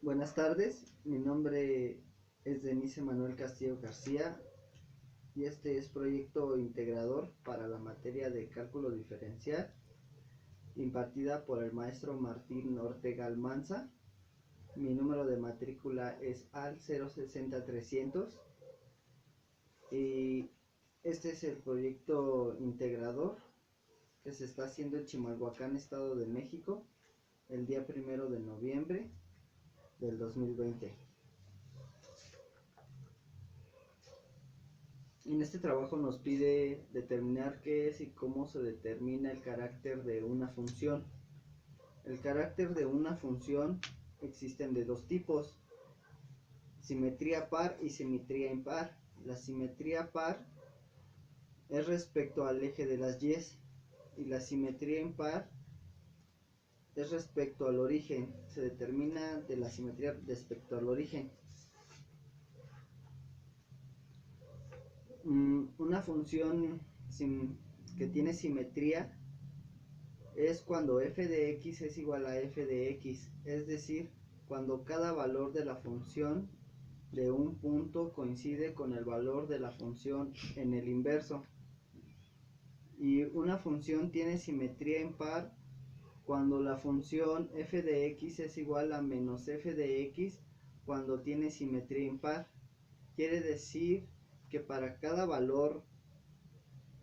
Buenas tardes, mi nombre es Denise Manuel Castillo García y este es proyecto integrador para la materia de cálculo diferencial impartida por el maestro Martín Ortega Almanza. Mi número de matrícula es AL 060300 y este es el proyecto integrador que se está haciendo en Chimalhuacán, Estado de México, el día 1 de noviembre del 2020. En este trabajo nos pide determinar qué es y cómo se determina el carácter de una función. El carácter de una función existen de dos tipos: simetría par y simetría impar. La simetría par es respecto al eje de las y la simetría impar es respecto al origen. Se determina de la simetría respecto al origen. Una función que tiene simetría es cuando f de x es igual a f de x, es decir, cuando cada valor de la función de un punto coincide con el valor de la función en el inverso. Y una función tiene simetría impar cuando la función f de x es igual a menos f de x cuando tiene simetría impar. Quiere decir que para cada valor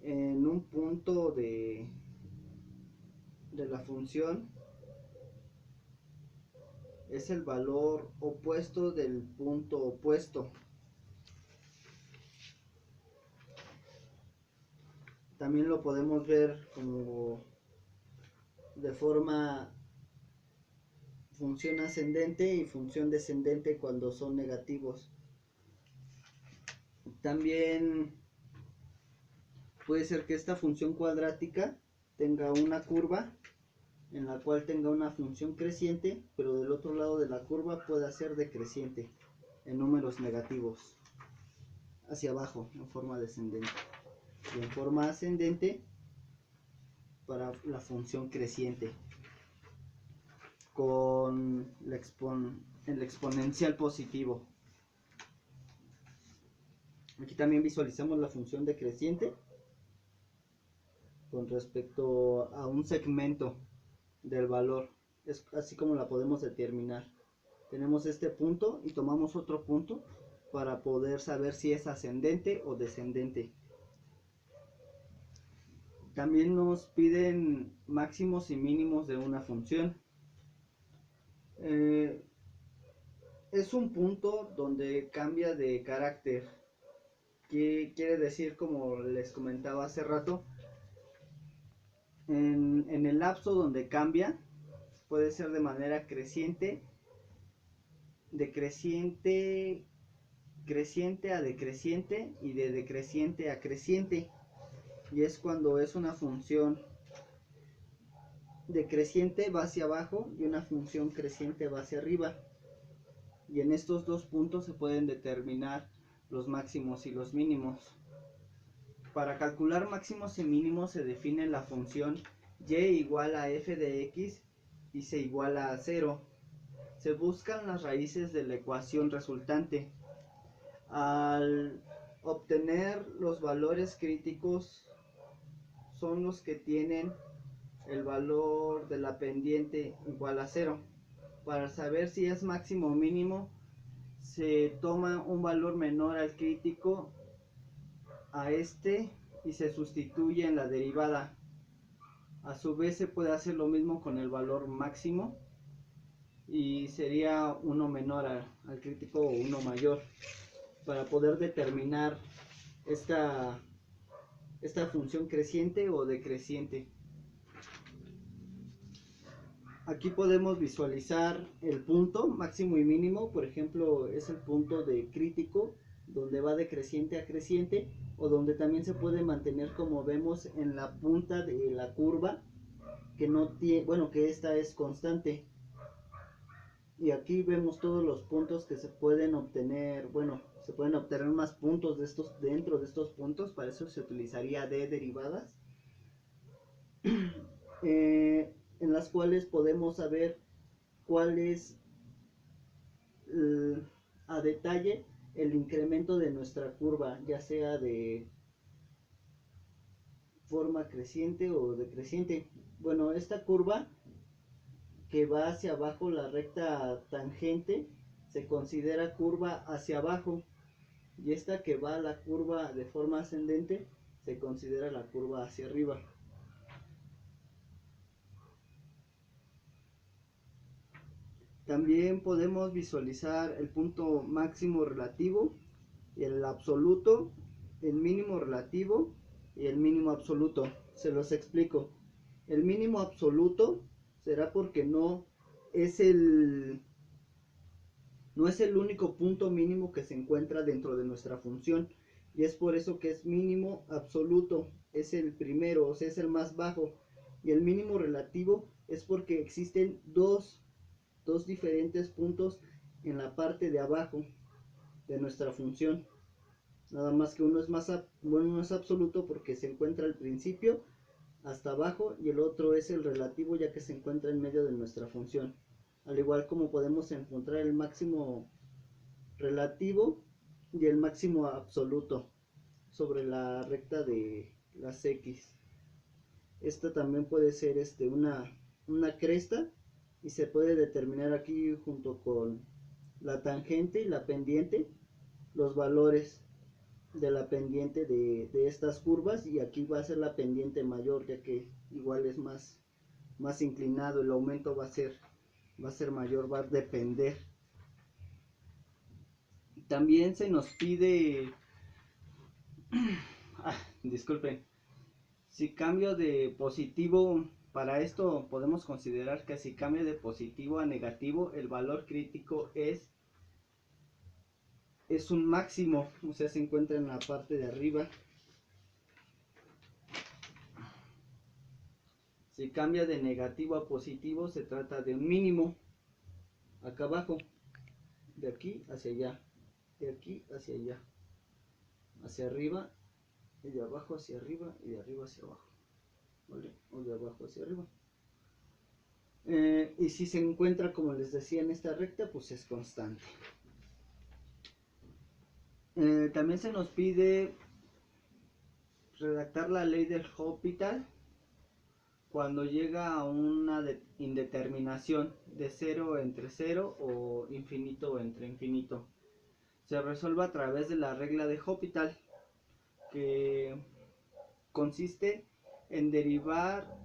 en un punto de la función es el valor opuesto del punto opuesto. También lo podemos ver como de forma función ascendente y función descendente cuando son negativos. También puede ser que esta función cuadrática tenga una curva en la cual tenga una función creciente, pero del otro lado de la curva pueda ser decreciente en números negativos hacia abajo en forma descendente, y en forma ascendente para la función creciente con el exponencial positivo. Aquí también visualizamos la función decreciente con respecto a un segmento del valor. Es así como la podemos determinar. Tenemos este punto y tomamos otro punto para poder saber si es ascendente o descendente. También nos piden máximos y mínimos de una función. Es un punto donde cambia de carácter. ¿Qué quiere decir? Como les comentaba hace rato, en el lapso donde cambia puede ser de manera creciente, decreciente, creciente a decreciente y de decreciente a creciente. Y es cuando es una función decreciente va hacia abajo y una función creciente va hacia arriba. Y en estos dos puntos se pueden determinar los máximos y los mínimos. Para calcular máximos y mínimos se define la función y igual a f de x y se iguala a 0. Se buscan las raíces de la ecuación resultante. Al obtener los valores críticos son los que tienen el valor de la pendiente igual a 0. Para saber si es máximo o mínimo, se toma un valor menor al crítico a este y se sustituye en la derivada. A su vez se puede hacer lo mismo con el valor máximo y sería uno menor al crítico o uno mayor para poder determinar esta función creciente o decreciente. Aquí podemos visualizar el punto máximo y mínimo. Por ejemplo, es el punto de crítico donde va de creciente a creciente, o donde también se puede mantener, como vemos en la punta de la curva, que no tiene, bueno, que esta es constante. Y aquí vemos todos los puntos que se pueden obtener. Bueno, se pueden obtener más puntos de estos dentro de estos puntos. Para eso se utilizaría de derivadas, en las cuales podemos saber cuál es a detalle el incremento de nuestra curva, ya sea de forma creciente o decreciente. Bueno, esta curva que va hacia abajo, la recta tangente, se considera curva hacia abajo, y esta que va a la curva de forma ascendente se considera la curva hacia arriba. También podemos visualizar el punto máximo relativo y el absoluto, el mínimo relativo y el mínimo absoluto. Se los explico. El mínimo absoluto será porque no es el único punto mínimo que se encuentra dentro de nuestra función, y es por eso que es mínimo absoluto, es el primero, o sea, es el más bajo. Y el mínimo relativo es porque existen dos diferentes puntos en la parte de abajo de nuestra función. Nada más que uno es absoluto porque se encuentra al principio hasta abajo, y el otro es el relativo, ya que se encuentra en medio de nuestra función. Al igual como podemos encontrar el máximo relativo y el máximo absoluto sobre la recta de las X. Esta también puede ser una cresta, y se puede determinar aquí junto con la tangente y la pendiente los valores de la pendiente de estas curvas, y aquí va a ser la pendiente mayor, ya que igual es más inclinado, el aumento va a ser mayor, va a depender. También se nos pide disculpen, si cambio de positivo, para esto podemos considerar que si cambio de positivo a negativo, el valor crítico es un máximo, o sea, se encuentra en la parte de arriba. Si cambia de negativo a positivo, se trata de un mínimo, acá abajo, de aquí hacia allá, de aquí hacia allá, hacia arriba, y de abajo hacia arriba, y de arriba hacia abajo, ¿vale? O de abajo hacia arriba. Y si se encuentra, como les decía, en esta recta, pues es constante. También se nos pide redactar la ley del Hospital cuando llega a una indeterminación de 0 entre 0 o infinito entre infinito. Se resuelve a través de la regla de Hospital, que consiste en derivar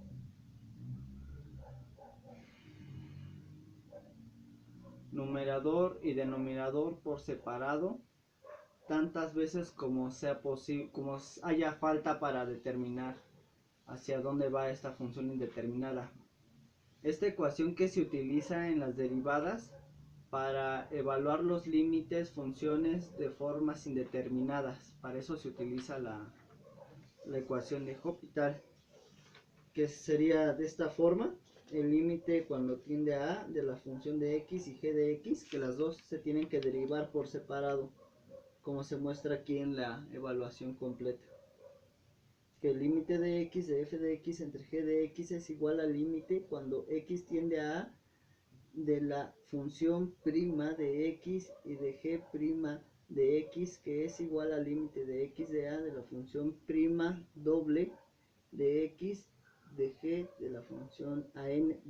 numerador y denominador por separado tantas veces como sea posible, como haya falta para determinar hacia dónde va esta función indeterminada. Esta ecuación que se utiliza en las derivadas para evaluar los límites funciones de formas indeterminadas. Para eso se utiliza la ecuación de Hospital, que sería de esta forma: el límite cuando tiende a de la función de x y g de x, que las dos se tienen que derivar por separado, como se muestra aquí en la evaluación completa. Que el límite de x de f de x entre g de x es igual al límite cuando x tiende a de la función prima de x y de g prima de x, que es igual al límite de x de a de la función prima doble de x de g de la función a n,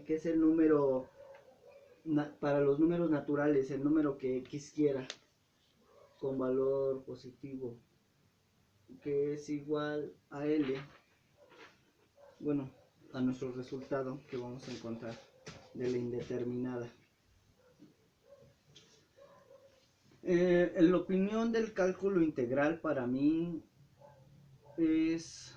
que es el número para los números naturales, el número que x quiera con valor positivo, que es igual a L, bueno, a nuestro resultado que vamos a encontrar de la indeterminada. En la opinión del cálculo integral, para mí es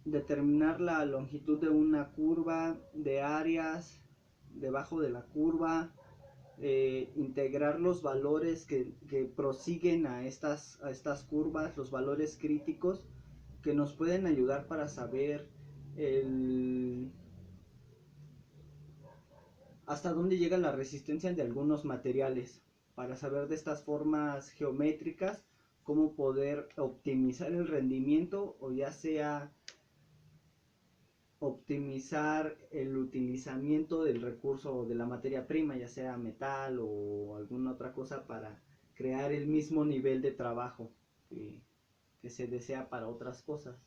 determinar la longitud de una curva, de áreas debajo de la curva, integrar los valores que prosiguen a estas curvas, los valores críticos que nos pueden ayudar para saber hasta dónde llega la resistencia de algunos materiales, para saber de estas formas geométricas cómo poder optimizar el rendimiento, o ya sea optimizar el utilizamiento del recurso de la materia prima, ya sea metal o alguna otra cosa, para crear el mismo nivel de trabajo que se desea para otras cosas.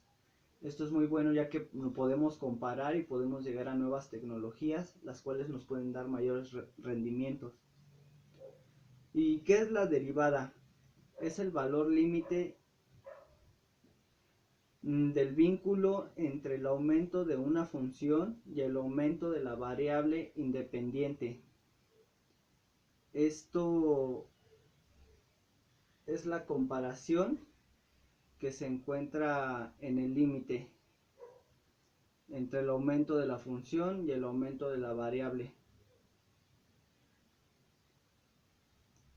Esto es muy bueno ya que podemos comparar y podemos llegar a nuevas tecnologías, las cuales nos pueden dar mayores rendimientos. ¿Y qué es la derivada? Es el valor límite del vínculo entre el aumento de una función y el aumento de la variable independiente. Esto es la comparación que se encuentra en el límite entre el aumento de la función y el aumento de la variable.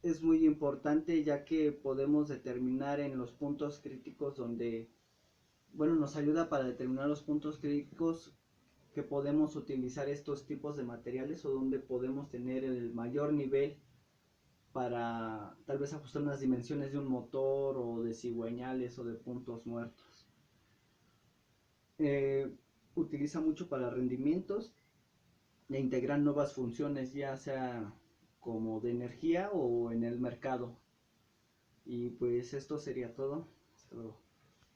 Es muy importante ya que podemos determinar en los puntos críticos donde, bueno, nos ayuda para determinar los puntos críticos que podemos utilizar estos tipos de materiales o donde podemos tener el mayor nivel para tal vez ajustar unas dimensiones de un motor o de cigüeñales o de puntos muertos. Utiliza mucho para rendimientos e integrar nuevas funciones, ya sea como de energía o en el mercado. Y pues esto sería todo. Hasta luego.